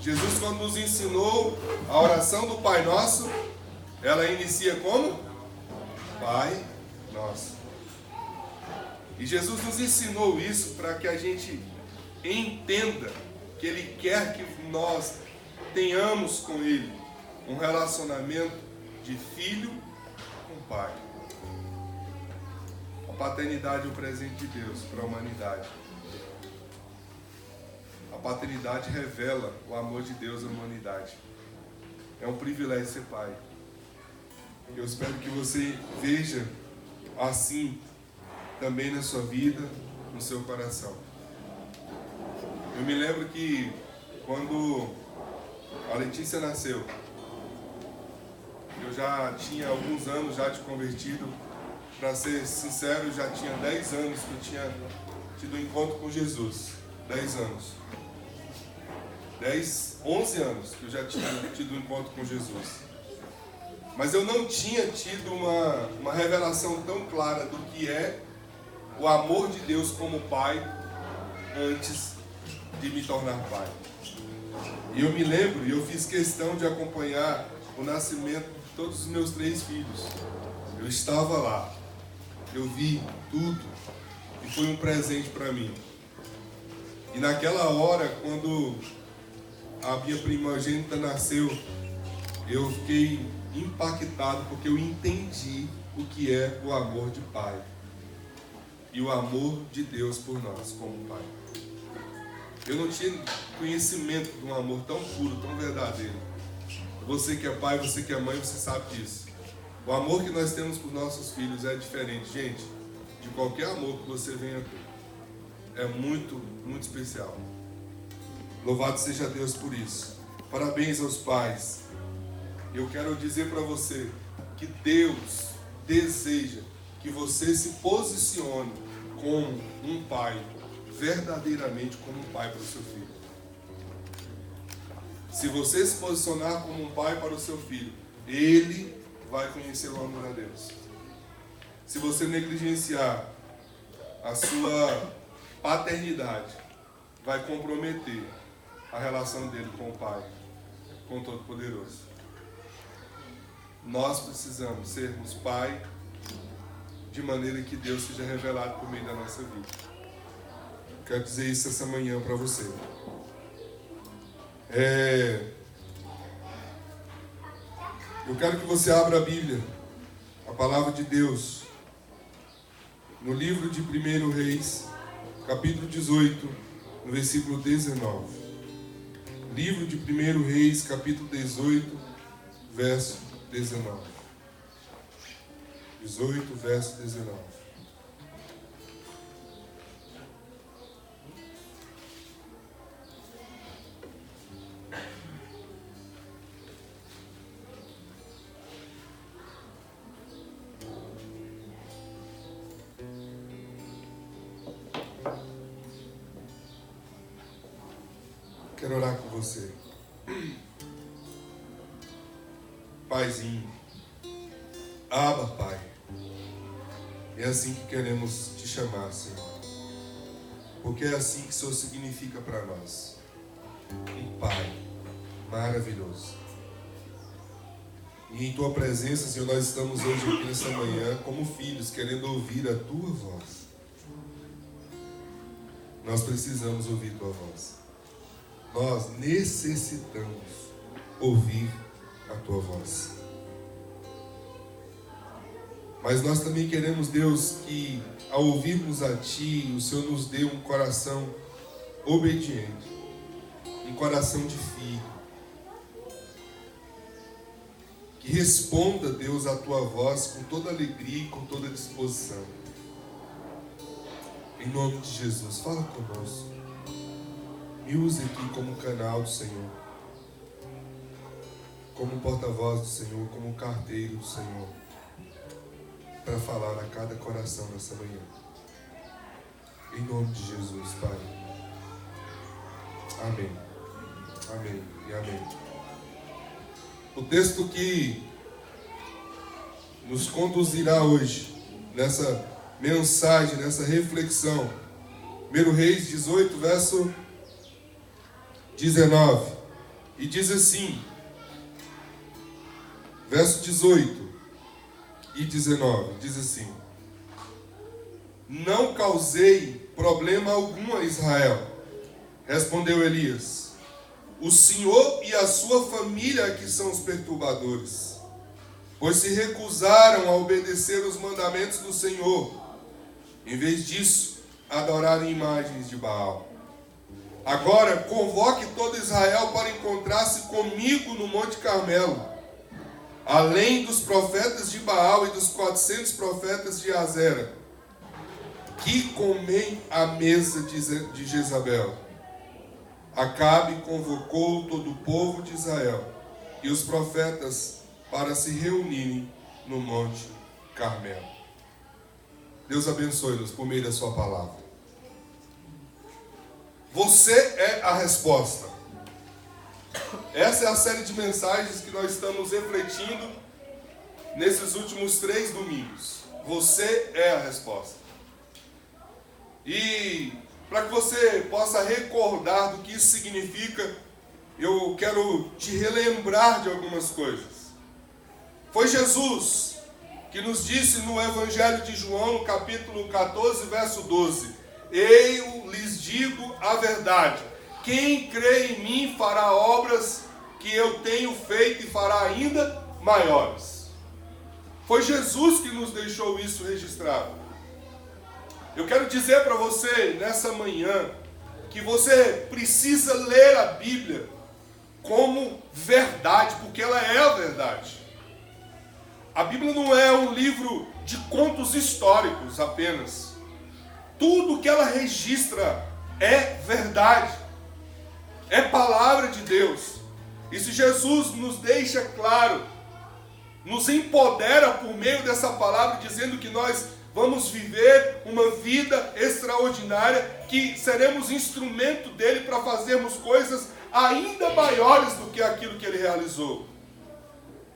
Jesus, quando nos ensinou a oração do Pai Nosso, ela inicia como? Pai Nosso. E Jesus nos ensinou isso para que a gente entenda que Ele quer que nós tenhamos com Ele um relacionamento de filho com pai. A paternidade é o presente de Deus para a humanidade. A paternidade revela o amor de Deus à humanidade. É um privilégio ser pai. Eu espero que você veja assim também na sua vida, no seu coração. Eu me lembro que quando a Letícia nasceu, eu já tinha alguns anos já de convertido. Para ser sincero, já tinha 10 anos que eu tinha tido um encontro com Jesus. 10 anos. 11 anos que eu já tinha tido um encontro com Jesus. Mas eu não tinha tido uma revelação tão clara do que é o amor de Deus como pai antes de me tornar pai. E eu me lembro, e eu fiz questão de acompanhar o nascimento de todos os meus 3 filhos. Eu estava lá, eu vi tudo, e foi um presente para mim. E naquela hora, quando a minha primogênita nasceu, eu fiquei impactado, porque eu entendi o que é o amor de pai. E o amor de Deus por nós, como pai. Eu não tinha conhecimento de um amor tão puro, tão verdadeiro. Você que é pai, você que é mãe, você sabe disso. O amor que nós temos por nossos filhos é diferente, gente, de qualquer amor que você venha ter. É muito, muito especial. Louvado seja Deus por isso. Parabéns aos pais. Eu quero dizer para você que Deus deseja que você se posicione como um pai, verdadeiramente como um pai para o seu filho. Se você se posicionar como um pai para o seu filho, ele vai conhecer o amor a Deus. Se você negligenciar a sua paternidade, vai comprometer a relação dele com o Pai, com o Todo-Poderoso. Nós precisamos sermos pai de maneira que Deus seja revelado por meio da nossa vida. Quero dizer isso essa manhã para você. Eu quero que você abra a Bíblia, a palavra de Deus, no livro de 1 Reis, capítulo 18, no versículo 19. Livro de 1 Reis, capítulo 18, verso 19. 18, verso 19. Quero orar com você. Paizinho, Abba, Pai. É assim que queremos te chamar, Senhor. Porque é assim que o Senhor significa para nós. Um Pai maravilhoso. E em Tua presença, Senhor, nós estamos hoje aqui nessa manhã como filhos, querendo ouvir a Tua voz. Nós precisamos ouvir Tua voz. Nós necessitamos ouvir a Tua voz. Mas nós também queremos, Deus, que ao ouvirmos a Ti, o Senhor nos dê um coração obediente, um coração de filho, que responda, Deus, a Tua voz com toda alegria e com toda disposição. Em nome de Jesus, fala conosco. Me use aqui como canal do Senhor, como porta-voz do Senhor, como carteiro do Senhor, para falar a cada coração nessa manhã. Em nome de Jesus, Pai. Amém. Amém e amém. O texto que nos conduzirá hoje, nessa mensagem, nessa reflexão, 1 Reis 18, verso 19. E diz assim, verso 18 e 19, diz assim: não causei problema algum a Israel, respondeu Elias. O Senhor e a sua família que são os perturbadores, pois se recusaram a obedecer os mandamentos do Senhor. Em vez disso, adoraram imagens de Baal. Agora, convoque todo Israel para encontrar-se comigo no Monte Carmelo, além dos profetas de Baal e dos 400 profetas de Azera, que comem à mesa de Jezabel. Acabe convocou todo o povo de Israel e os profetas para se reunirem no Monte Carmelo. Deus abençoe-nos por meio da sua palavra. Você é a resposta. Essa é a série de mensagens que nós estamos refletindo nesses últimos 3 domingos. Você é a resposta. E para que você possa recordar do que isso significa, eu quero te relembrar de algumas coisas. Foi Jesus que nos disse no Evangelho de João, no capítulo 14, verso 12: eu lhes digo a verdade, quem crê em mim fará obras que eu tenho feito e fará ainda maiores. Foi Jesus que nos deixou isso registrado. Eu quero dizer para você nessa manhã que você precisa ler a Bíblia como verdade, porque ela é a verdade. A Bíblia não é um livro de contos históricos apenas. Tudo que ela registra é verdade, é palavra de Deus. E se Jesus nos deixa claro, nos empodera por meio dessa palavra, dizendo que nós vamos viver uma vida extraordinária, que seremos instrumento dele para fazermos coisas ainda maiores do que aquilo que ele realizou.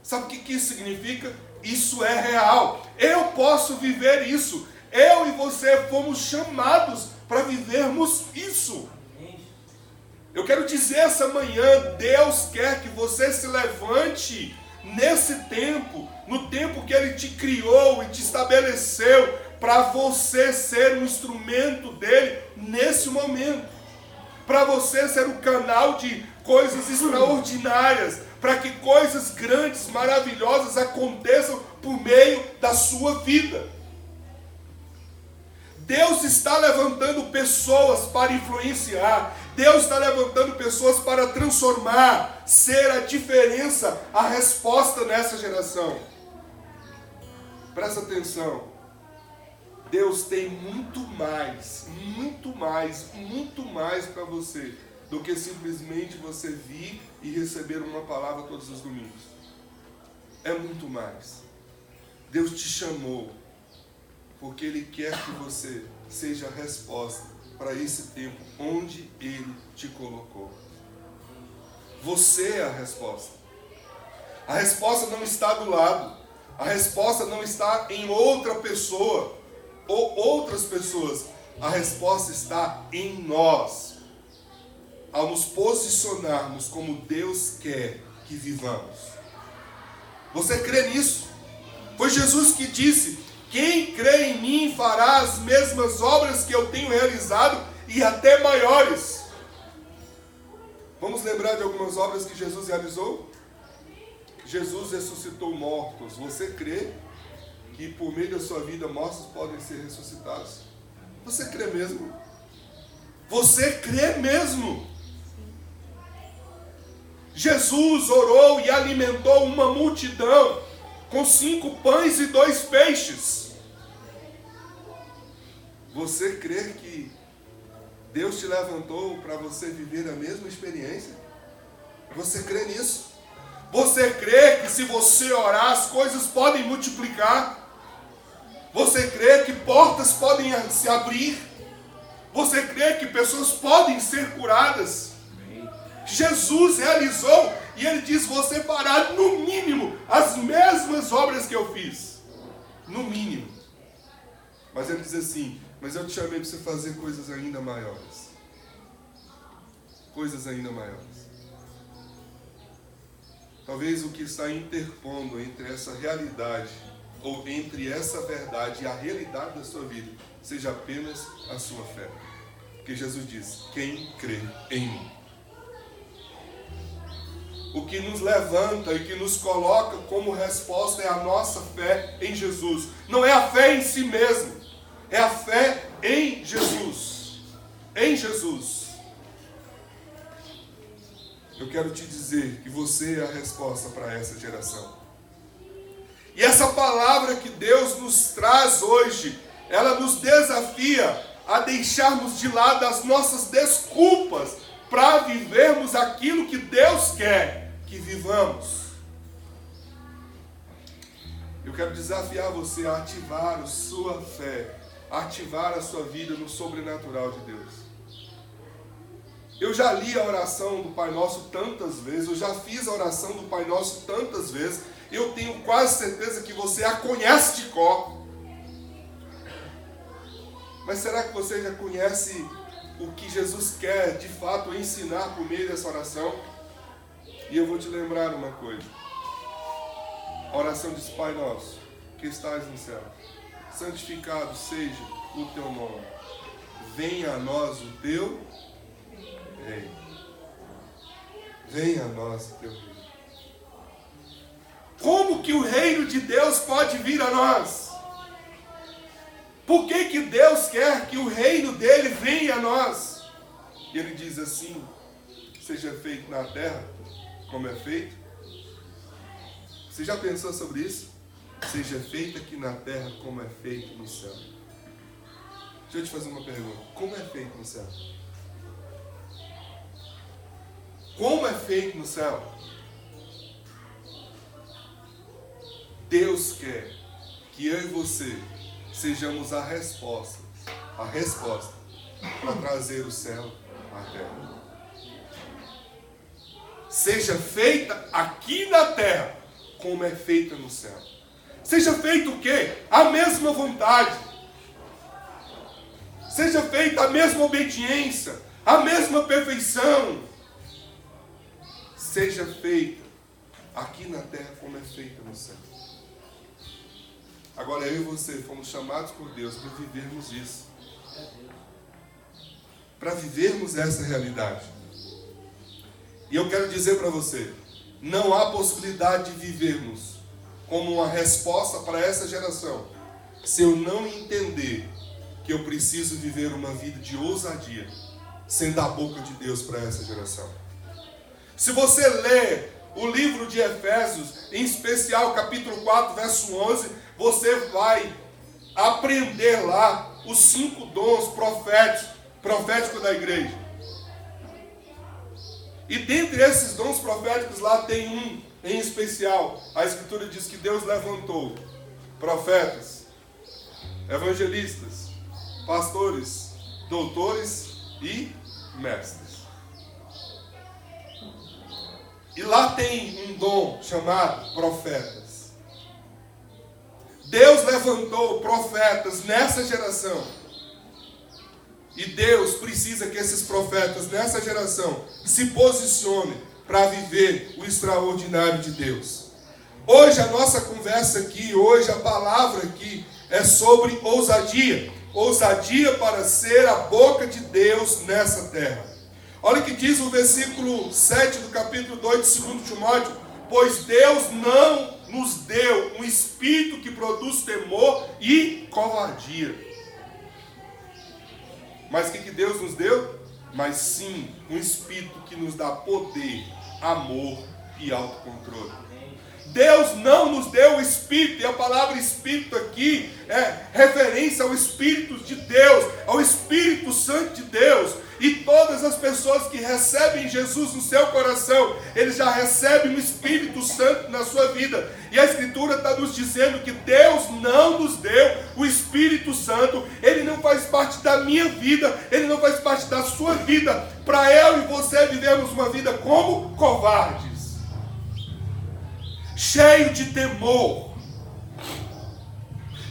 Sabe o que isso significa? Isso é real. Eu posso viver isso. Eu e você fomos chamados para vivermos isso. Eu quero dizer essa manhã, Deus quer que você se levante nesse tempo, no tempo que Ele te criou e te estabeleceu, para você ser um instrumento dEle nesse momento. Para você ser o canal de coisas extraordinárias, para que coisas grandes, maravilhosas aconteçam por meio da sua vida. Deus está levantando pessoas para influenciar. Deus está levantando pessoas para transformar, ser a diferença, a resposta nessa geração. Presta atenção. Deus tem muito mais para você do que simplesmente você vir e receber uma palavra todos os domingos. É muito mais. Deus te chamou porque Ele quer que você seja a resposta para esse tempo onde Ele te colocou. Você é a resposta. A resposta não está do lado. A resposta não está em outra pessoa ou outras pessoas. A resposta está em nós. Ao nos posicionarmos como Deus quer que vivamos. Você crê nisso? Foi Jesus que disse: quem crê em mim fará as mesmas obras que eu tenho realizado e até maiores. Vamos lembrar de algumas obras que Jesus realizou? Jesus ressuscitou mortos. Você crê que por meio da sua vida mortos podem ser ressuscitados? Você crê mesmo? Você crê mesmo? Jesus orou e alimentou uma multidão com 5 pães e 2 peixes. Você crê que Deus te levantou para você viver a mesma experiência? Você crê nisso? Você crê que se você orar as coisas podem multiplicar? Você crê que portas podem se abrir? Você crê que pessoas podem ser curadas? Jesus realizou e Ele diz: você fará no mínimo as mesmas obras que eu fiz. No mínimo. Mas Ele diz assim: mas eu te chamei para você fazer coisas ainda maiores. Coisas ainda maiores. talvez o que está interpondo entre essa realidade, ou entre essa verdade e a realidade da sua vida, seja apenas a sua fé. Porque Jesus diz: quem crê em mim. O que nos levanta e que nos coloca como resposta é a nossa fé em Jesus. Não é a fé em si mesmo, é a fé em Jesus. Em Jesus. Eu quero te dizer que você é a resposta para essa geração. E essa palavra que Deus nos traz hoje, ela nos desafia a deixarmos de lado as nossas desculpas para vivermos aquilo que Deus quer que vivamos. Eu quero desafiar você a ativar a sua fé, a ativar a sua vida no sobrenatural de Deus. Eu já li a oração do Pai Nosso tantas vezes, eu já fiz a oração do Pai Nosso tantas vezes, eu tenho quase certeza que você a conhece de cor. Mas será que você já conhece o que Jesus quer de fato ensinar por meio dessa oração? E eu vou te lembrar uma coisa. A oração diz: Pai Nosso, que estás no céu, santificado seja o teu nome. Venha a nós o teu reino. Venha a nós o teu reino. Como que o reino de Deus pode vir a nós? Por que Deus quer que o reino dele venha a nós? E ele diz assim: seja feito na terra como é feito. Você já pensou sobre isso? Seja feito aqui na terra como é feito no céu. Deixa eu te fazer uma pergunta. Como é feito no céu? Como é feito no céu? Deus quer que eu e você sejamos a resposta para trazer o céu à terra. Seja feita aqui na terra como é feita no céu. Seja feito o quê? A mesma vontade. Seja feita a mesma obediência, a mesma perfeição. Seja feita aqui na terra como é feita no céu. Agora eu e você fomos chamados por Deus para vivermos isso. Para vivermos essa realidade. E eu quero dizer para você, não há possibilidade de vivermos como uma resposta para essa geração, se eu não entender que eu preciso viver uma vida de ousadia, sendo a boca de Deus para essa geração. Se você ler o livro de Efésios, em especial capítulo 4, verso 11, você vai aprender lá os 5 dons proféticos da igreja. E dentre esses dons proféticos lá tem um em especial. A Escritura diz que Deus levantou profetas, evangelistas, pastores, doutores e mestres. E lá tem um dom chamado profetas. Deus levantou profetas nessa geração. E Deus precisa que esses profetas nessa geração se posicionem para viver o extraordinário de Deus. Hoje a nossa conversa aqui, hoje a palavra aqui é sobre ousadia. Ousadia para ser a boca de Deus nessa terra. Olha o que diz o versículo 7 do capítulo 2 de 2 Timóteo. Pois Deus não nos deu um espírito que produz temor e covardia. Mas o que Deus nos deu? Mas sim, um espírito que nos dá poder, amor e autocontrole. Deus não nos deu o espírito, e a palavra espírito aqui é referência ao Espírito de Deus, ao Espírito Santo de Deus. E todas as pessoas que recebem Jesus no seu coração, eles já recebem o Espírito Santo na sua vida. E a Escritura está nos dizendo que Deus não nos deu o Espírito Santo. Ele não faz parte da minha vida, ele não faz parte da sua vida, para eu e você vivermos uma vida como covardes, cheio de temor.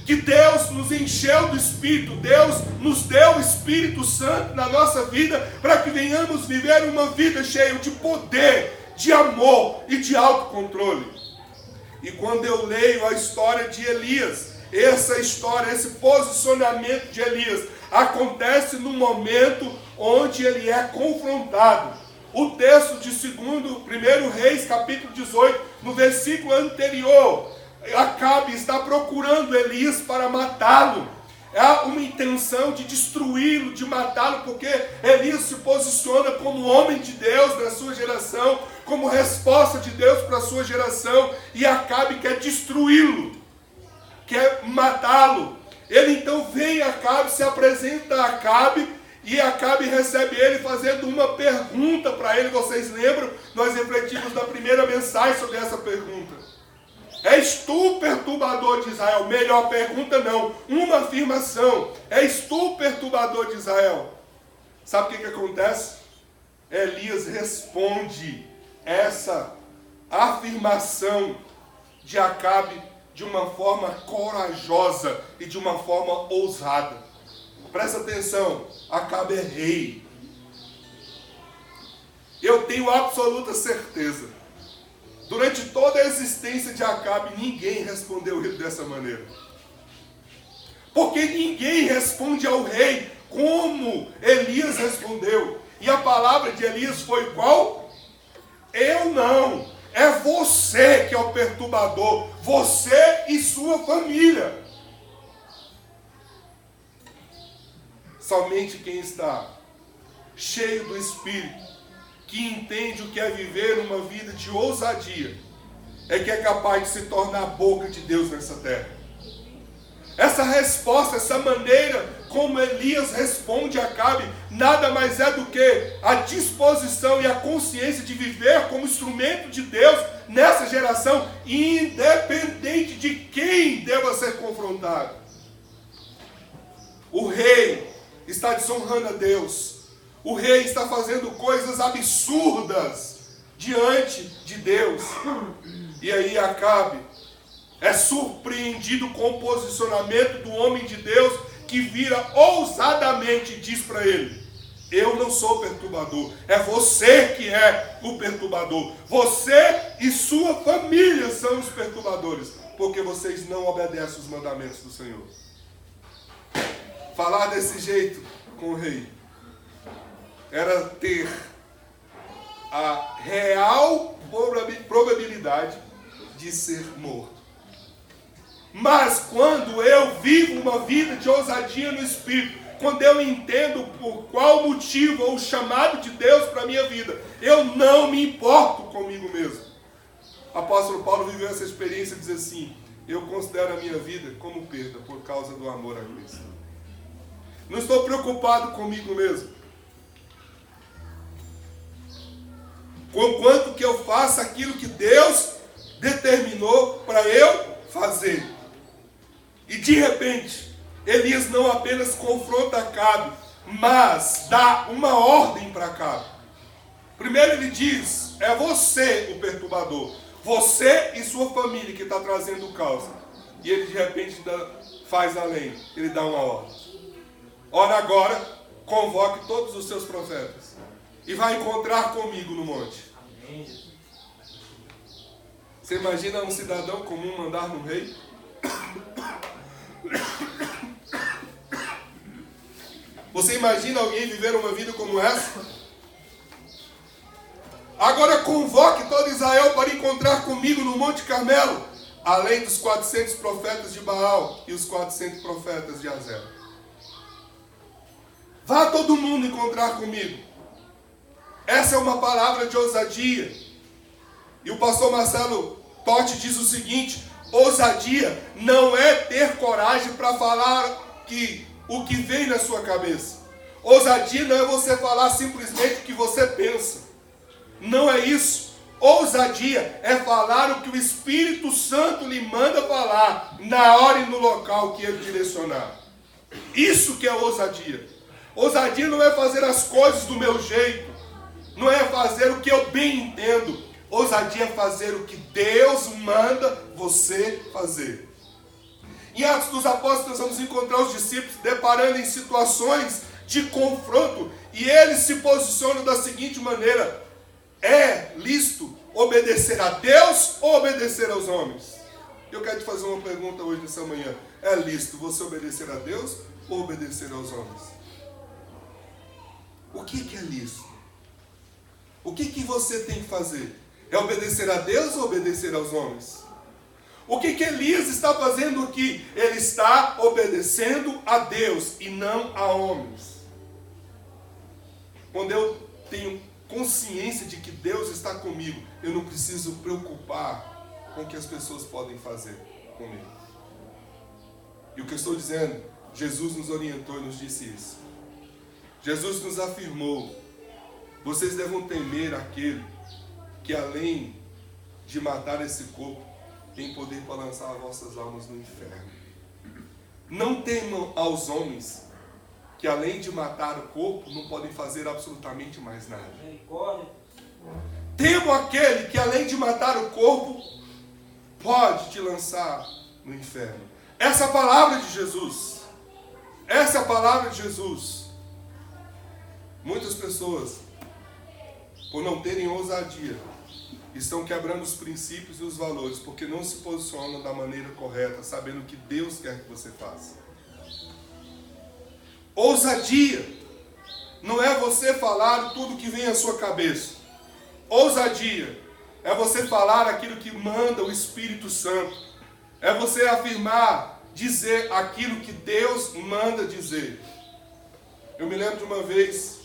Que Deus nos encheu do Espírito, Deus nos deu o Espírito Santo na nossa vida, para que venhamos viver uma vida cheia de poder, de amor e de autocontrole. E quando eu leio a história de Elias, essa história, esse posicionamento de Elias, acontece no momento onde ele é confrontado. O texto de 1 Reis, capítulo 18, no versículo anterior, Acabe está procurando Elias para matá-lo. Há uma intenção de destruí-lo, de matá-lo, porque Elias se posiciona como homem de Deus na sua geração, como resposta de Deus para a sua geração, e Acabe quer destruí-lo, quer matá-lo. Ele então vem a Acabe, se apresenta a Acabe, e Acabe recebe ele fazendo uma pergunta para ele. Vocês lembram? Nós refletimos na primeira mensagem sobre essa pergunta. És tu perturbador de Israel? Melhor pergunta não, uma afirmação. És tu perturbador de Israel? Sabe o que acontece? Elias responde essa afirmação de Acabe de uma forma corajosa e de uma forma ousada. Presta atenção, Acabe é rei. Eu tenho absoluta certeza, durante toda a existência de Acabe, ninguém respondeu ele dessa maneira. Porque ninguém responde ao rei como Elias respondeu. E a palavra de Elias foi qual? Eu não. É você que é o perturbador. Você e sua família. Somente quem está cheio do Espírito, que entende o que é viver uma vida de ousadia, é que é capaz de se tornar a boca de Deus nessa terra. Essa resposta, essa maneira como Elias responde a Acabe, nada mais é do que a disposição e a consciência de viver como instrumento de Deus nessa geração, independente de quem deva ser confrontado. O rei está desonrando a Deus. O rei está fazendo coisas absurdas diante de Deus. E aí Acabe é surpreendido com o posicionamento do homem de Deus, que vira ousadamente e diz para ele: eu não sou perturbador, é você que é o perturbador. Você e sua família são os perturbadores, porque vocês não obedecem os mandamentos do Senhor. Falar desse jeito com o rei era ter a real probabilidade de ser morto. Mas quando eu vivo uma vida de ousadia no Espírito, quando eu entendo por qual motivo ou o chamado de Deus para a minha vida, eu não me importo comigo mesmo. O apóstolo Paulo viveu essa experiência e diz assim: eu considero a minha vida como perda por causa do amor a Cristo. Não estou preocupado comigo mesmo. Conquanto que eu faça aquilo que Deus determinou para eu fazer. E de repente, Elias não apenas confronta Acabe, mas dá uma ordem para Acabe. Primeiro ele diz: é você o perturbador, você e sua família que está trazendo o caos. E ele de repente faz além, ele dá uma ordem: ora agora, convoque todos os seus profetas e vai encontrar comigo no monte. Você imagina um cidadão comum mandar no rei? Você imagina alguém viver uma vida como essa? Agora convoque todo Israel para encontrar comigo no Monte Carmelo, além dos 400 profetas de Baal e os 400 profetas de Azel. Vá todo mundo encontrar comigo. Essa é uma palavra de ousadia. E o pastor Marcelo Totti diz o seguinte: ousadia não é ter coragem para falar o que vem na sua cabeça. Ousadia não é você falar simplesmente o que você pensa. Não é isso. Ousadia é falar o que o Espírito Santo lhe manda falar, na hora e no local que ele direcionar. Isso que é ousadia. Ousadia não é fazer as coisas do meu jeito. Não é fazer o que eu bem entendo. Ousadia é fazer o que Deus manda você fazer. Em Atos dos Apóstolos nós vamos encontrar os discípulos deparando em situações de confronto, e eles se posicionam da seguinte maneira: é lícito obedecer a Deus ou obedecer aos homens? Eu quero te fazer uma pergunta hoje, nessa manhã. É lícito você obedecer a Deus ou obedecer aos homens? O que é lícito? O que você tem que fazer? É obedecer a Deus ou obedecer aos homens? O que Elias está fazendo aqui? Ele está obedecendo a Deus e não a homens. Quando eu tenho consciência de que Deus está comigo, eu não preciso preocupar com o que as pessoas podem fazer comigo. E o que eu estou dizendo, Jesus nos orientou e nos disse isso. Jesus nos afirmou: vocês devem temer aquele que, além de matar esse corpo, tem poder para lançar as vossas almas no inferno. Não temam aos homens, que além de matar o corpo, não podem fazer absolutamente mais nada. Temam aquele que, além de matar o corpo, pode te lançar no inferno. Essa é a palavra de Jesus. Essa é a palavra de Jesus. Muitas pessoas, por não terem ousadia, estão quebrando os princípios e os valores, porque não se posicionam da maneira correta, sabendo o que Deus quer que você faça. Ousadia não é você falar tudo que vem à sua cabeça. Ousadia é você falar aquilo que manda o Espírito Santo. É você afirmar, dizer aquilo que Deus manda dizer. Eu me lembro de uma vez,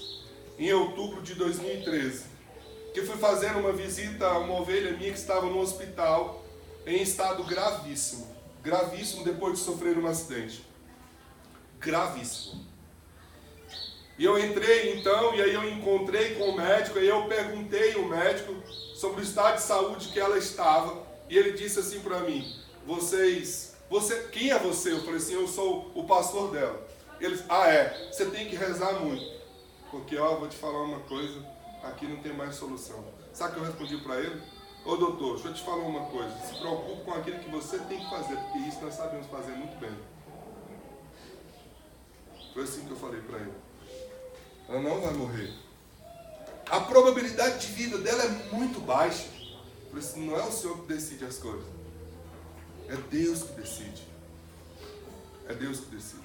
em outubro de 2013, que fui fazer uma visita a uma ovelha minha que estava no hospital em estado gravíssimo. Gravíssimo depois de sofrer um acidente. Gravíssimo. E eu entrei então, e aí eu encontrei com o médico, e eu perguntei ao médico sobre o estado de saúde que ela estava, e ele disse assim para mim: quem é você? Eu falei assim: eu sou o pastor dela. Ele disse: você tem que rezar muito, porque vou te falar uma coisa, aqui não tem mais solução. Sabe o que eu respondi para ele? Ô doutor, deixa eu te falar uma coisa, se preocupe com aquilo que você tem que fazer, porque isso nós sabemos fazer muito bem. Foi assim que eu falei para ele. Ela não vai morrer. A probabilidade de vida dela é muito baixa. Por isso não é o Senhor que decide as coisas. É Deus que decide. É Deus que decide.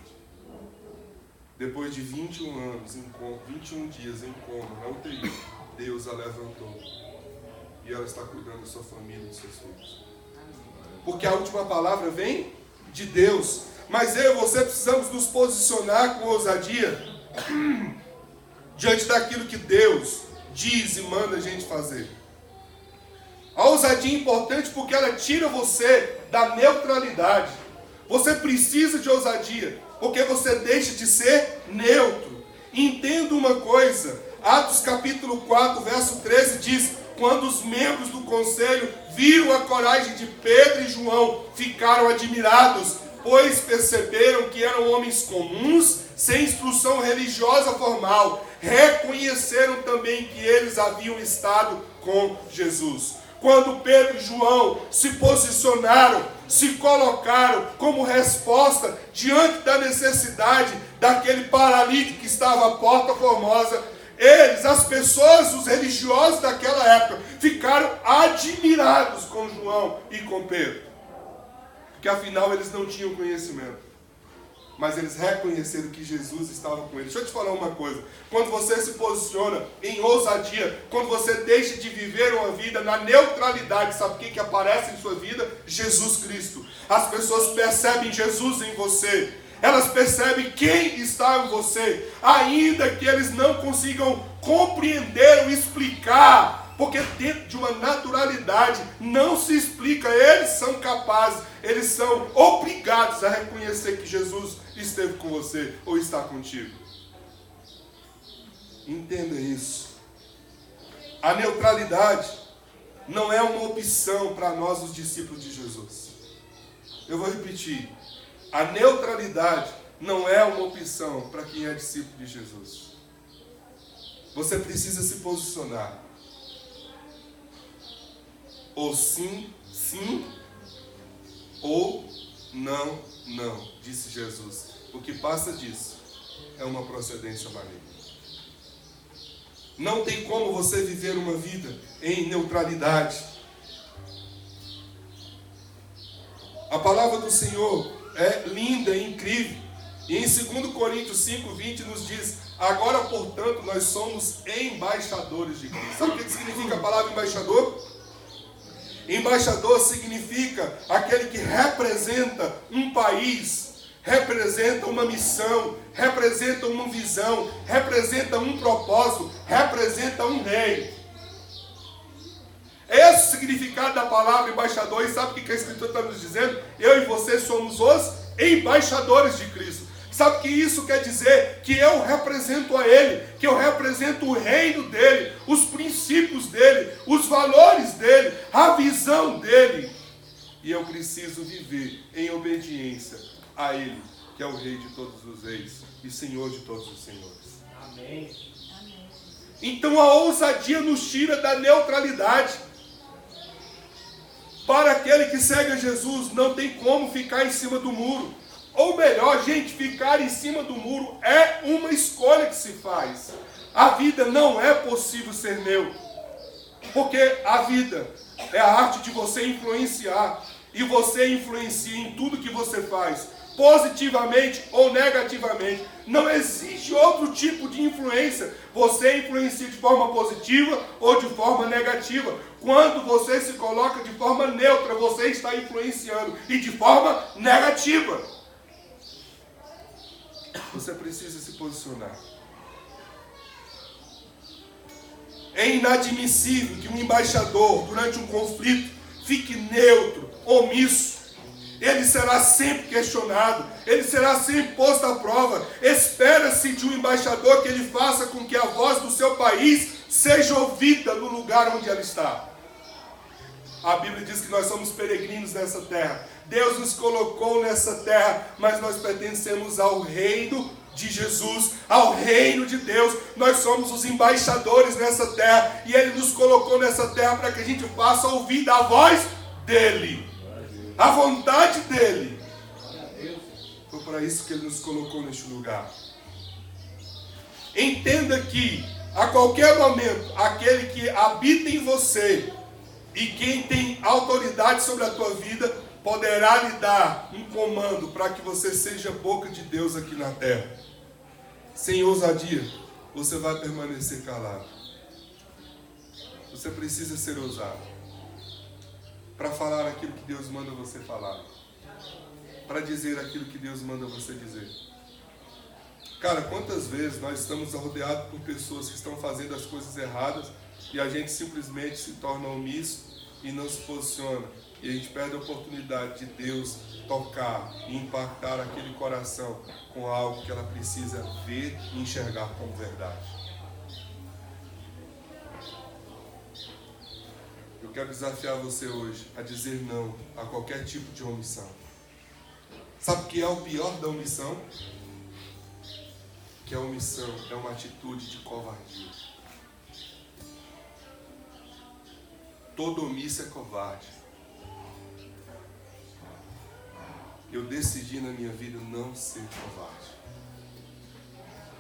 Depois de 21 anos, 21 dias em coma, na UTI, Deus a levantou. E ela está cuidando da sua família e dos seus filhos. Porque a última palavra vem de Deus. Mas eu e você precisamos nos posicionar com ousadia diante daquilo que Deus diz e manda a gente fazer. A ousadia é importante porque ela tira você da neutralidade. Você precisa de ousadia porque você deixa de ser neutro. Entenda uma coisa, Atos capítulo 4, verso 13 diz: quando os membros do conselho viram a coragem de Pedro e João, ficaram admirados, pois perceberam que eram homens comuns, sem instrução religiosa formal. Reconheceram também que eles haviam estado com Jesus. Quando Pedro e João se posicionaram, se colocaram como resposta diante da necessidade daquele paralítico que estava à porta formosa, eles, as pessoas, os religiosos daquela época, ficaram admirados com João e com Pedro. Porque afinal eles não tinham conhecimento. Mas eles reconheceram que Jesus estava com eles. Deixa eu te falar uma coisa. Quando você se posiciona em ousadia, quando você deixa de viver uma vida na neutralidade, sabe quem que aparece em sua vida? Jesus Cristo. As pessoas percebem Jesus em você. Elas percebem quem está em você. Ainda que eles não consigam compreender ou explicar, porque dentro de uma naturalidade não se explica. Eles são capazes, eles são obrigados a reconhecer que Jesus esteve com você ou está contigo. Entenda isso. A neutralidade não é uma opção para nós, os discípulos de Jesus. Eu vou repetir. A neutralidade não é uma opção para quem é discípulo de Jesus. Você precisa se posicionar. Ou sim, sim, ou não, não, disse Jesus. O que passa disso é uma procedência maligna. Não tem como você viver uma vida em neutralidade. A palavra do Senhor é linda e incrível. E em 2 Coríntios 5:20 nos diz: agora, portanto, nós somos embaixadores de Cristo. Sabe o que significa a palavra embaixador? Embaixador significa aquele que representa um país, representa uma missão, representa uma visão, representa um propósito, representa um rei. Esse é o significado da palavra embaixador. E sabe o que a Escritura está nos dizendo? Eu e você somos os embaixadores de Cristo. Sabe o que isso quer dizer? Que eu represento a Ele, que eu represento o reino dEle, os princípios dEle, os valores dEle, a visão dEle. E eu preciso viver em obediência a Ele, que é o Rei de todos os reis e Senhor de todos os senhores. Amém. Então a ousadia nos tira da neutralidade. Para aquele que segue a Jesus, não tem como ficar em cima do muro. Ou melhor, gente, ficar em cima do muro é uma escolha que se faz. A vida não é possível ser neutro. Porque a vida é a arte de você influenciar. E você influencia em tudo que você faz, positivamente ou negativamente. Não existe outro tipo de influência. Você influencia de forma positiva ou de forma negativa. Quando você se coloca de forma neutra, você está influenciando. E de forma negativa. Você precisa se posicionar. É inadmissível que um embaixador, durante um conflito, fique neutro, omisso. Ele será sempre questionado, ele será sempre posto à prova. Espera-se de um embaixador que ele faça com que a voz do seu país seja ouvida no lugar onde ela está. A Bíblia diz que nós somos peregrinos nessa terra. Deus nos colocou nessa terra, mas nós pertencemos ao reino de Jesus, ao reino de Deus. Nós somos os embaixadores nessa terra, e Ele nos colocou nessa terra para que a gente faça ouvir a voz dEle, a vontade dEle. Foi para isso que Ele nos colocou neste lugar. Entenda que a qualquer momento, aquele que habita em você e quem tem autoridade sobre a tua vida poderá lhe dar um comando para que você seja boca de Deus aqui na terra. Sem ousadia, você vai permanecer calado. Você precisa ser ousado para falar aquilo que Deus manda você falar, para dizer aquilo que Deus manda você dizer. Cara, quantas vezes nós estamos rodeados por pessoas que estão fazendo as coisas erradas e a gente simplesmente se torna omisso e não se posiciona. E a gente perde a oportunidade de Deus tocar e impactar aquele coração com algo que ela precisa ver e enxergar como verdade. Eu quero desafiar você hoje a dizer não a qualquer tipo de omissão. Sabe o que é o pior da omissão? Que a omissão é uma atitude de covardia. Todo omisso é covarde. Eu decidi na minha vida não ser covarde.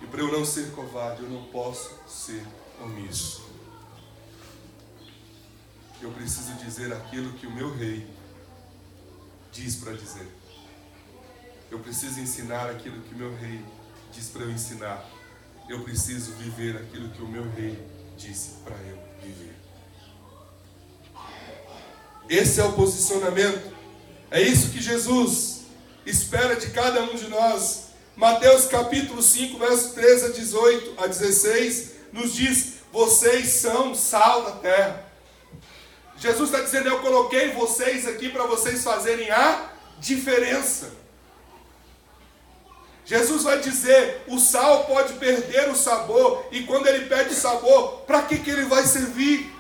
E para eu não ser covarde, eu não posso ser omisso. Eu preciso dizer aquilo que o meu rei diz para dizer. Eu preciso ensinar aquilo que o meu rei diz para eu ensinar. Eu preciso viver aquilo que o meu rei disse para eu viver. Esse é o posicionamento. É isso que Jesus espera de cada um de nós. Mateus capítulo 5, verso 13 a 18 a 16, nos diz: vocês são sal da terra. Jesus está dizendo: eu coloquei vocês aqui para vocês fazerem a diferença. Jesus vai dizer: o sal pode perder o sabor, e quando ele perde o sabor, para que ele vai servir?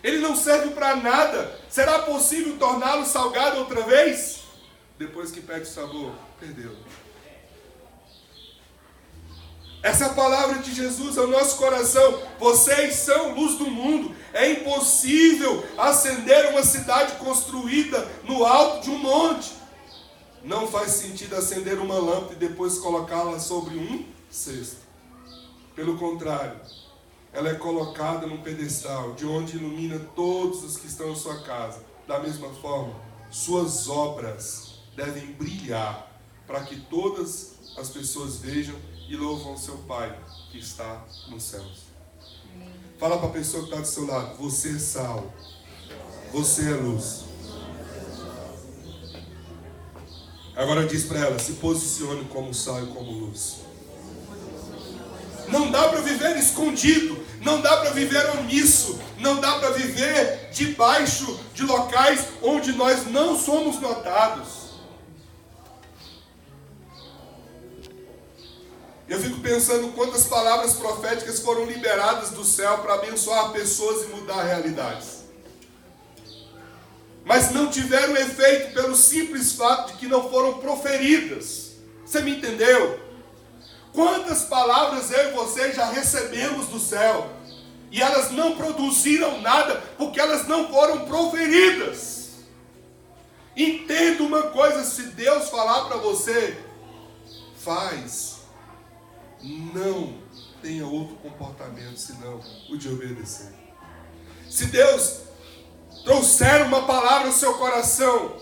Ele não serve para nada. Será possível torná-lo salgado outra vez? Depois que perde o sabor, perdeu. Essa é a palavra de Jesus ao nosso coração. Vocês são luz do mundo. É impossível acender uma cidade construída no alto de um monte. Não faz sentido acender uma lâmpada e depois colocá-la sobre um cesto. Pelo contrário, ela é colocada num pedestal, de onde ilumina todos os que estão em sua casa. Da mesma forma, suas obras devem brilhar, para que todas as pessoas vejam e louvam o seu Pai que está nos céus. Fala para a pessoa que está do seu lado: você é sal, você é luz. Agora diz para ela: se posicione como sal e como luz. Não dá para viver escondido, não dá para viver omisso, não dá para viver debaixo de locais onde nós não somos notados. Eu fico pensando quantas palavras proféticas foram liberadas do céu para abençoar pessoas e mudar realidades. Mas não tiveram efeito pelo simples fato de que não foram proferidas. Você me entendeu? Quantas palavras eu e você já recebemos do céu e elas não produziram nada porque elas não foram proferidas. Entenda uma coisa: se Deus falar para você, faz. Não tenha outro comportamento senão o de obedecer. Se Deus trouxer uma palavra ao seu coração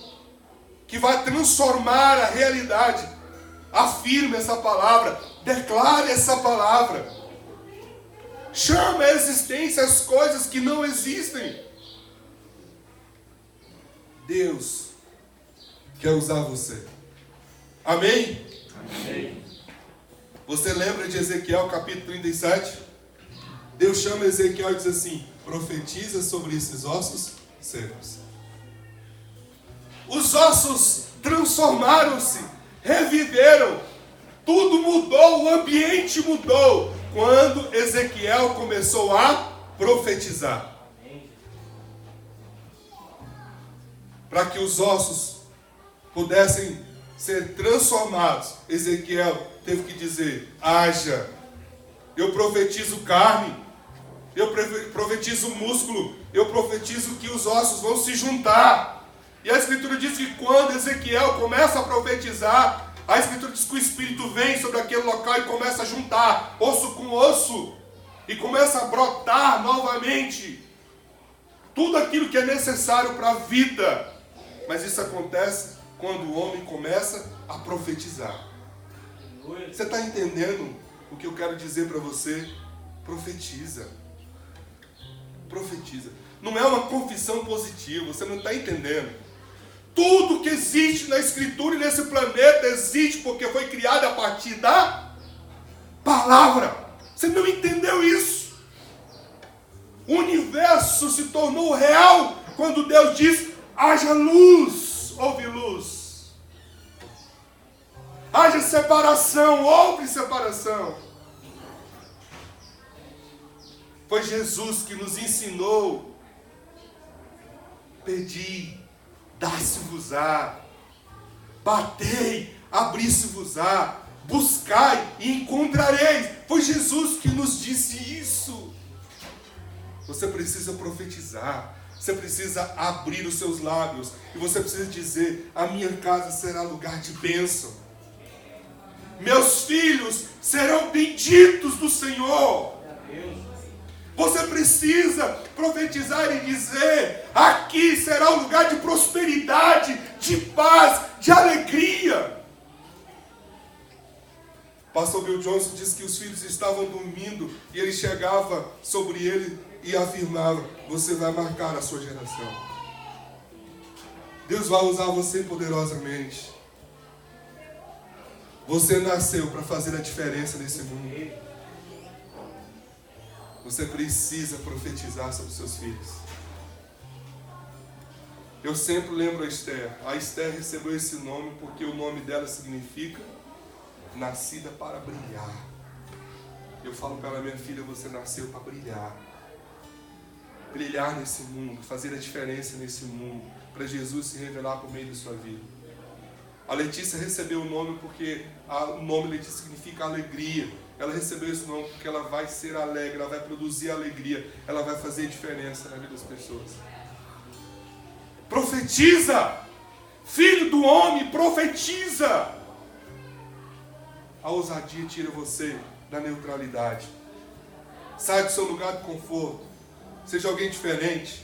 que vai transformar a realidade, afirme essa palavra, declare essa palavra, chame à existência as coisas que não existem. Deus quer usar você. Amém? Amém. Você lembra de Ezequiel capítulo 37? Deus chama Ezequiel e diz assim: profetiza sobre esses ossos secos. Os ossos transformaram-se, reviveram, tudo mudou, o ambiente mudou, quando Ezequiel começou a profetizar. Para que os ossos pudessem ser transformados, Ezequiel teve que dizer: haja. Eu profetizo carne, eu profetizo músculo, eu profetizo que os ossos vão se juntar. E a Escritura diz que quando Ezequiel começa a profetizar, a Escritura diz que o Espírito vem sobre aquele local e começa a juntar osso com osso, e começa a brotar novamente tudo aquilo que é necessário para a vida. Mas isso acontece quando o homem começa a profetizar. Você está entendendo o que eu quero dizer para você? Profetiza. Profetiza. Não é uma confissão positiva, você não está entendendo. Tudo que existe na Escritura e nesse planeta existe porque foi criado a partir da palavra. Você não entendeu isso? O universo se tornou real quando Deus diz: haja luz, houve luz. Haja separação, houve separação. Foi Jesus que nos ensinou: pedi, dá-se-vos-á, batei, abri-se-vos-á, buscai e encontrareis. Foi Jesus que nos disse isso. Você precisa profetizar, você precisa abrir os seus lábios e você precisa dizer: a minha casa será lugar de bênção, meus filhos serão benditos do Senhor. Você precisa profetizar e dizer: aqui será um lugar de prosperidade, de paz, de alegria. Pastor Bill Johnson diz que os filhos estavam dormindo e ele chegava sobre ele e afirmava: você vai marcar a sua geração. Deus vai usar você poderosamente. Você nasceu para fazer a diferença nesse mundo. Você precisa profetizar sobre os seus filhos. Eu sempre lembro a Esther. A Esther recebeu esse nome porque o nome dela significa nascida para brilhar. Eu falo para ela: minha filha, você nasceu para brilhar. Brilhar nesse mundo, fazer a diferença nesse mundo, para Jesus se revelar por meio da sua vida. A Letícia recebeu o nome porque o nome Letícia significa alegria. Ela recebeu esse nome porque ela vai ser alegre, ela vai produzir alegria, ela vai fazer diferença na vida das pessoas. Profetiza! Filho do homem, profetiza! A ousadia tira você da neutralidade. Saia do seu lugar de conforto. Seja alguém diferente.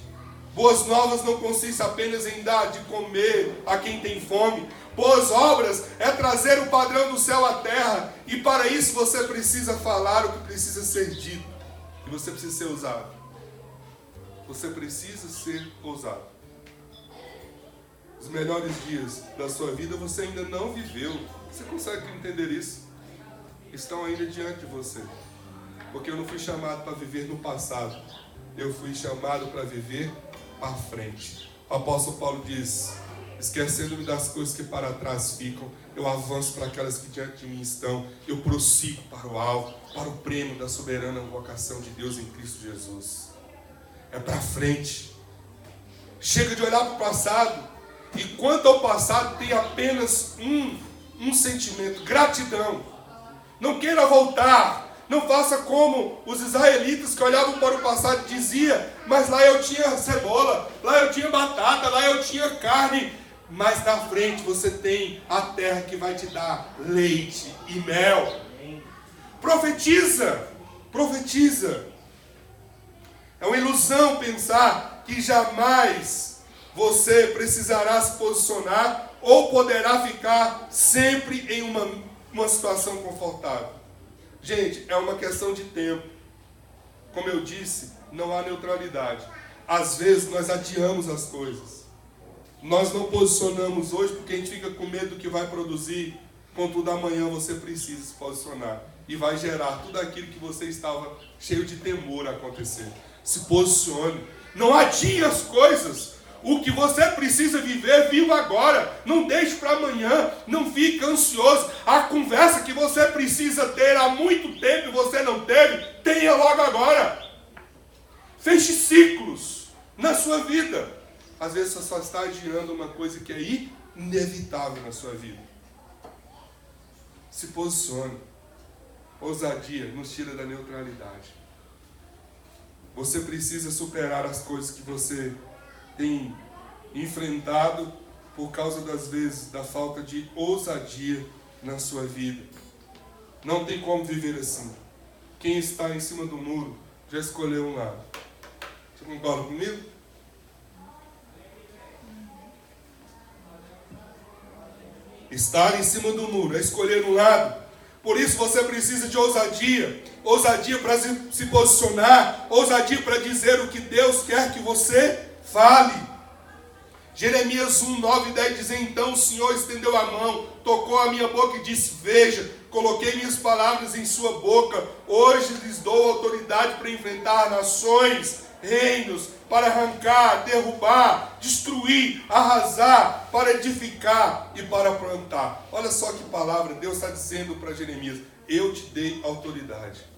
Boas novas não consiste apenas em dar de comer a quem tem fome. Boas obras é trazer o padrão do céu à terra. E para isso você precisa falar o que precisa ser dito. E você precisa ser ousado. Você precisa ser ousado. Os melhores dias da sua vida você ainda não viveu. Você consegue entender isso? Estão ainda diante de você. Porque eu não fui chamado para viver no passado. Eu fui chamado para viver para frente. O apóstolo Paulo diz: esquecendo-me das coisas que para trás ficam, eu avanço para aquelas que diante de mim estão. Eu prossigo para o alvo, para o prêmio da soberana vocação de Deus em Cristo Jesus. É para frente. Chega de olhar para o passado. E quanto ao passado, tem apenas um sentimento: gratidão. Não queira voltar. Não faça como os israelitas que olhavam para o passado e diziam: mas lá eu tinha cebola, lá eu tinha batata, lá eu tinha carne. Mas na frente você tem a terra que vai te dar leite e mel. Profetiza, profetiza. É uma ilusão pensar que jamais você precisará se posicionar ou poderá ficar sempre em uma situação confortável. Gente, é uma questão de tempo. Como eu disse, não há neutralidade. Às vezes nós adiamos as coisas. Nós não posicionamos hoje porque a gente fica com medo do que vai produzir. Contudo, amanhã você precisa se posicionar. E vai gerar tudo aquilo que você estava cheio de temor a acontecer. Se posicione. Não adie as coisas. O que você precisa viver, viva agora. Não deixe para amanhã. Não fique ansioso. A conversa que você precisa ter há muito tempo e você não teve, tenha logo agora. Feche ciclos na sua vida. Às vezes você só está adiando uma coisa que é inevitável na sua vida. Se posicione. Ousadia nos tira da neutralidade. Você precisa superar as coisas que você tem enfrentado por causa das vezes da falta de ousadia na sua vida. Não tem como viver assim. Quem está em cima do muro já escolheu um lado. Você concorda comigo? Estar em cima do muro é escolher um lado. Por isso você precisa de ousadia. Ousadia para se posicionar. Ousadia para dizer o que Deus quer que você fale. Jeremias 1, 9 e 10 diz: então o Senhor estendeu a mão, tocou a minha boca e disse: veja, coloquei minhas palavras em sua boca. Hoje lhes dou autoridade para enfrentar nações, reinos, para arrancar, derrubar, destruir, arrasar, para edificar e para plantar. Olha só que palavra Deus está dizendo para Jeremias: eu te dei autoridade.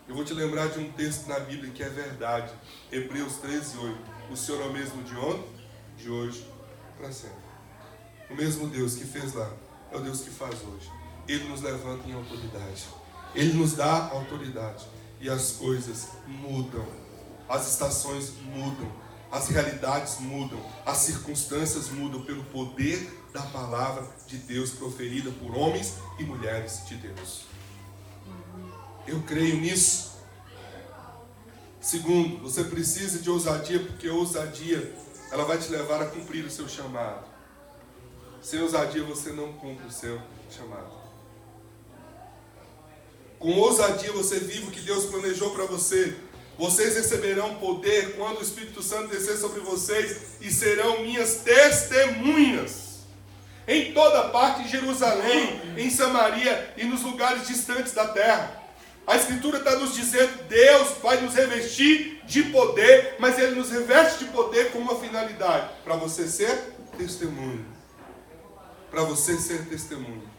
Eu vou te lembrar de um texto na Bíblia que é verdade. Hebreus 13, 8. O Senhor é o mesmo de ontem, de hoje, para sempre. O mesmo Deus que fez lá é o Deus que faz hoje. Ele nos levanta em autoridade. Ele nos dá autoridade. E as coisas mudam. As estações mudam. As realidades mudam. As circunstâncias mudam pelo poder da palavra de Deus proferida por homens e mulheres de Deus. Eu creio nisso. Segundo, você precisa de ousadia, porque a ousadia, ela vai te levar a cumprir o seu chamado. Sem ousadia você não cumpre o seu chamado. Com ousadia você vive o que Deus planejou para você. Vocês receberão poder quando o Espírito Santo descer sobre vocês e serão minhas testemunhas. Em toda parte, em Jerusalém, em Samaria e nos lugares distantes da terra. A Escritura está nos dizendo: Deus vai nos revestir de poder, mas Ele nos reveste de poder com uma finalidade: para você ser testemunho. Para você ser testemunho.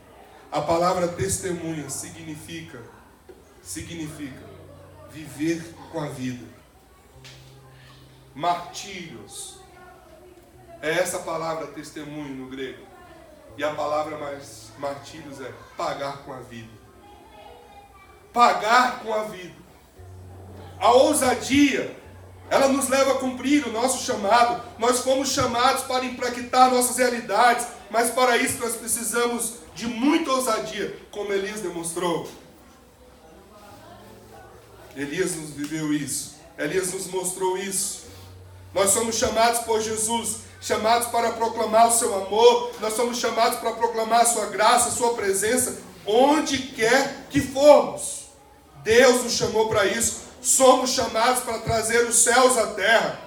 A palavra testemunha significa viver com a vida. Martírios. É essa palavra testemunho no grego. E a palavra mais martírios é pagar com a vida. Pagar com a vida. A ousadia, ela nos leva a cumprir o nosso chamado. Nós fomos chamados para impactar nossas realidades, mas para isso nós precisamos de muita ousadia, como Elias demonstrou. Elias nos viveu isso. Elias nos mostrou isso. Nós somos chamados por Jesus, chamados para proclamar o seu amor. Nós somos chamados para proclamar a sua graça, a sua presença, onde quer que formos. Deus nos chamou para isso. Somos chamados para trazer os céus à terra.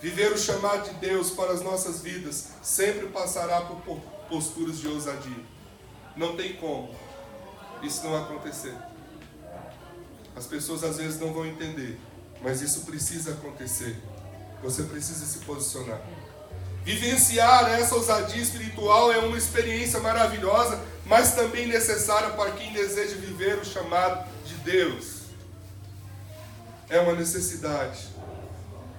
Viver o chamado de Deus para as nossas vidas sempre passará por posturas de ousadia. Não tem como isso não acontecer. As pessoas às vezes não vão entender, mas isso precisa acontecer. Você precisa se posicionar. Vivenciar essa ousadia espiritual é uma experiência maravilhosa, mas também necessária para quem deseja viver o chamado de Deus. É uma necessidade.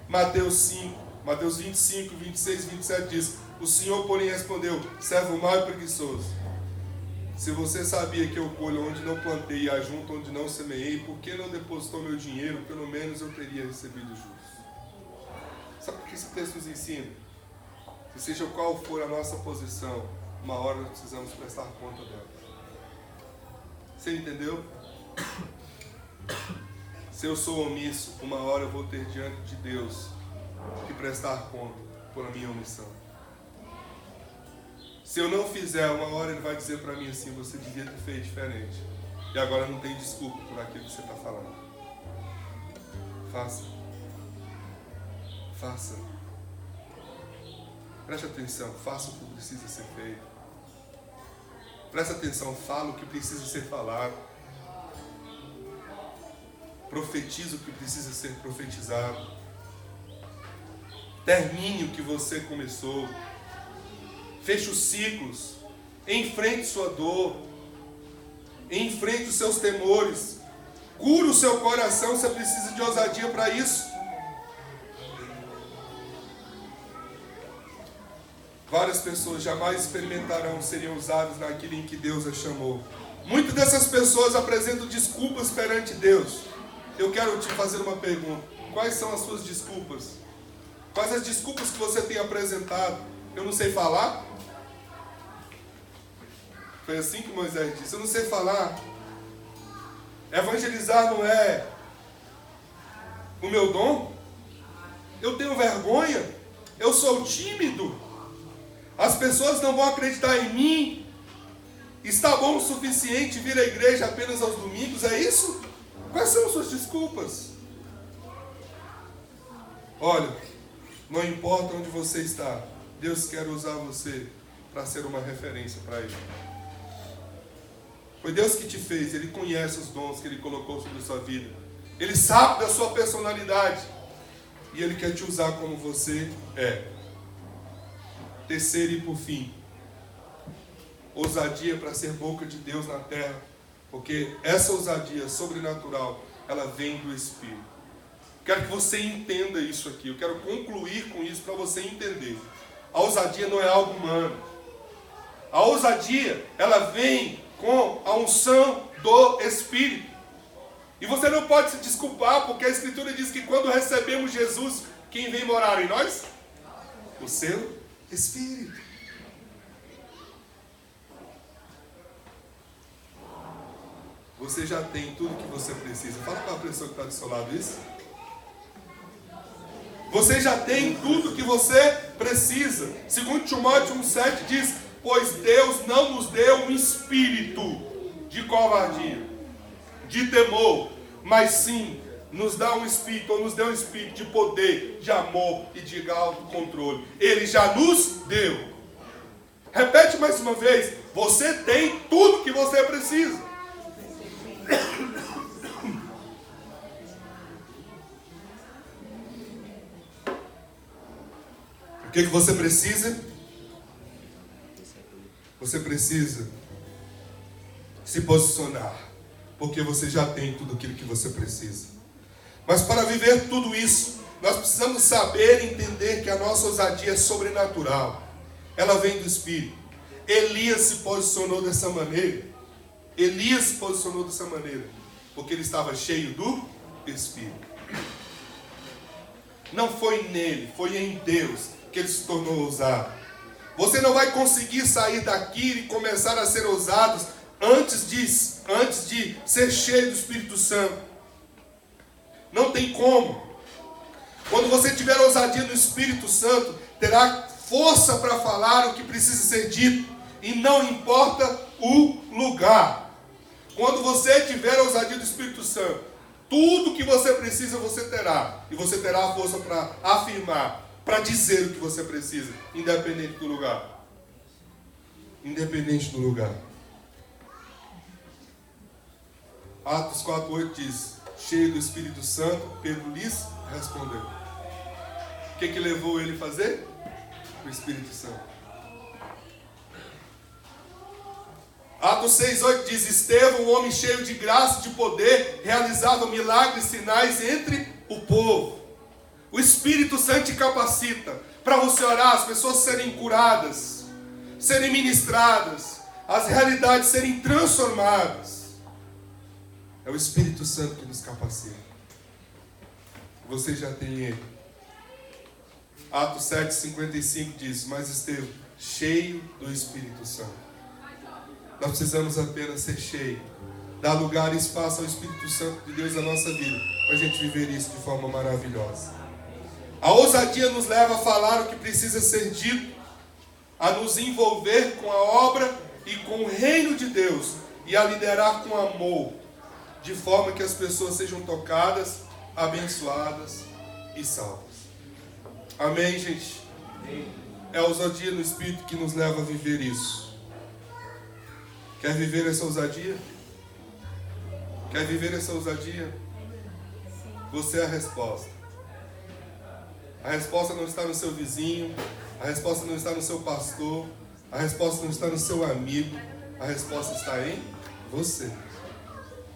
Mateus 25, 26 e 27 diz: o Senhor, porém, respondeu: servo mau e preguiçoso. Se você sabia que eu colho onde não plantei e ajunto onde não semeei, por que não depositou meu dinheiro? Pelo menos eu teria recebido juros. Sabe o que esse texto nos ensina? Que seja qual for a nossa posição, uma hora nós precisamos prestar conta dela. Você entendeu? Se eu sou omisso, uma hora eu vou ter diante de Deus que prestar conta por a minha omissão. Se eu não fizer, uma hora Ele vai dizer para mim assim: você devia ter feito diferente. E agora não tem desculpa por aquilo que você está falando. Faça. Faça. Preste atenção, faça o que precisa ser feito. Preste atenção, fala o que precisa ser falado. Profetiza o que precisa ser profetizado. Termine o que você começou. Feche os ciclos. Enfrente sua dor. Enfrente os seus temores. Cure o seu coração. Você precisa de ousadia para isso. Várias pessoas jamais experimentarão serem usadas naquilo em que Deus as chamou. Muitas dessas pessoas apresentam desculpas perante Deus. Eu quero te fazer uma pergunta. Quais são as suas desculpas? Quais as desculpas que você tem apresentado? Eu não sei falar? Foi assim que Moisés disse: eu não sei falar. Evangelizar não é o meu dom? Eu tenho vergonha? Eu sou tímido? As pessoas não vão acreditar em mim? Está bom o suficiente vir à igreja apenas aos domingos? É isso? Quais são as suas desculpas? Olha, não importa onde você está, Deus quer usar você para ser uma referência para Ele. Foi Deus que te fez, Ele conhece os dons que Ele colocou sobre a sua vida. Ele sabe da sua personalidade. E Ele quer te usar como você é. Terceiro e por fim, ousadia para ser boca de Deus na terra. Porque essa ousadia sobrenatural, ela vem do Espírito. Quero que você entenda isso aqui. Eu quero concluir com isso para você entender. A ousadia não é algo humano. A ousadia, ela vem com a unção do Espírito. E você não pode se desculpar, porque a Escritura diz que quando recebemos Jesus, quem vem morar em nós? O seu Espírito. Você já tem tudo que você precisa. Fala para a pessoa que está do seu lado isso. Você já tem tudo que você precisa. Segundo Timóteo 1,7 diz: pois Deus não nos deu um espírito de covardia, de temor, mas sim nos dá um espírito, ou nos deu um espírito de poder, de amor e de autocontrole. Ele já nos deu. Repete mais uma vez: você tem tudo que você precisa. O que você precisa? Você precisa se posicionar, porque você já tem tudo aquilo que você precisa. Mas para viver tudo isso, nós precisamos saber e entender que a nossa ousadia é sobrenatural. Ela vem do Espírito. Elias se posicionou dessa maneira. Elias se posicionou dessa maneira porque ele estava cheio do Espírito. Não foi nele, foi em Deus que ele se tornou ousado. Você não vai conseguir sair daqui e começar a ser ousado antes de ser cheio do Espírito Santo. Não tem como. Quando você tiver ousadia no Espírito Santo, terá força para falar o que precisa ser dito, e não importa o lugar. Quando você tiver a ousadia do Espírito Santo, tudo que você precisa você terá, e você terá a força para afirmar, para dizer o que você precisa, independente do lugar. Independente do lugar. Atos 4:8 diz: cheio do Espírito Santo, Pedro lhes respondeu. O que levou ele a fazer? O Espírito Santo. Atos 6:8 diz: Estevão, um homem cheio de graça e de poder, realizava milagres e sinais entre o povo. O Espírito Santo te capacita para você orar, as pessoas serem curadas, serem ministradas, as realidades serem transformadas. É o Espírito Santo que nos capacita. Você já tem ele. Atos 7:55 diz: mas Estevão, cheio do Espírito Santo. Nós precisamos apenas ser cheios, dar lugar e espaço ao Espírito Santo de Deus na nossa vida, para a gente viver isso de forma maravilhosa. A ousadia nos leva a falar o que precisa ser dito, a nos envolver com a obra e com o reino de Deus, e a liderar com amor, de forma que as pessoas sejam tocadas, abençoadas e salvas. Amém, gente? É a ousadia no Espírito que nos leva a viver isso. Quer viver essa ousadia? Quer viver essa ousadia? Você é a resposta. A resposta não está no seu vizinho, a resposta não está no seu pastor, a resposta não está no seu amigo, a resposta está em você.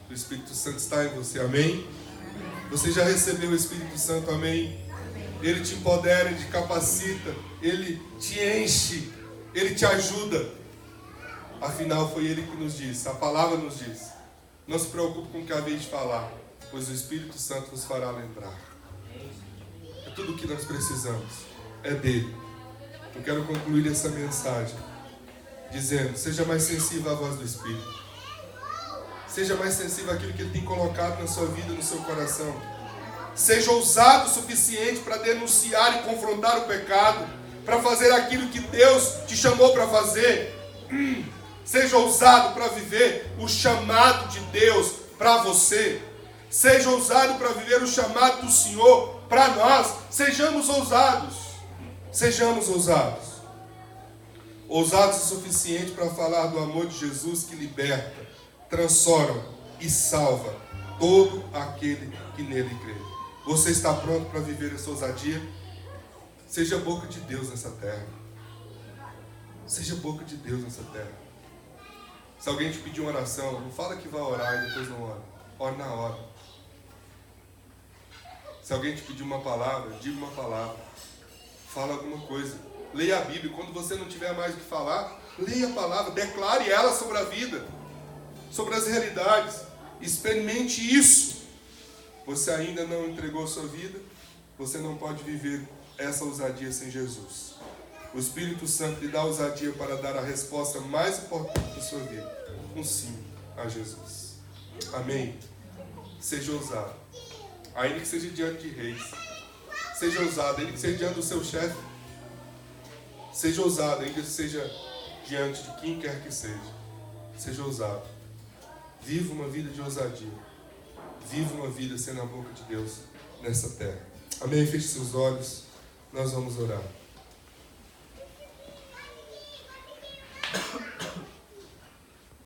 O Espírito Santo está em você, amém? Você já recebeu o Espírito Santo, amém? Ele te empodera, ele te capacita, ele te enche, ele te ajuda. Afinal, foi ele que nos disse, a palavra nos diz: não se preocupe com o que acabei de falar, pois o Espírito Santo nos fará lembrar. É tudo o que nós precisamos, é dele. Eu quero concluir essa mensagem dizendo: seja mais sensível à voz do Espírito. Seja mais sensível àquilo que ele tem colocado na sua vida, no seu coração. Seja ousado o suficiente para denunciar e confrontar o pecado, para fazer aquilo que Deus te chamou para fazer. Seja ousado para viver o chamado de Deus para você. Seja ousado para viver o chamado do Senhor para nós. Sejamos ousados. Sejamos ousados. Ousados o suficiente para falar do amor de Jesus que liberta, transforma e salva todo aquele que nele crê. Você está pronto para viver essa ousadia? Seja a boca de Deus nessa terra. Seja a boca de Deus nessa terra. Se alguém te pedir uma oração, não fala que vai orar e depois não ora. Ore na hora. Se alguém te pedir uma palavra, diga uma palavra. Fala alguma coisa. Leia a Bíblia. Quando você não tiver mais o que falar, leia a palavra. Declare ela sobre a vida, sobre as realidades. Experimente isso. Você ainda não entregou a sua vida, você não pode viver essa ousadia sem Jesus. O Espírito Santo lhe dá ousadia para dar a resposta mais importante da sua vida: um sim a Jesus. Amém? Seja ousado, ainda que seja diante de reis. Seja ousado, ainda que seja diante do seu chefe. Seja ousado, ainda que seja diante de quem quer que seja. Seja ousado. Viva uma vida de ousadia. Viva uma vida sendo a boca de Deus nessa terra. Amém? Feche seus olhos. Nós vamos orar.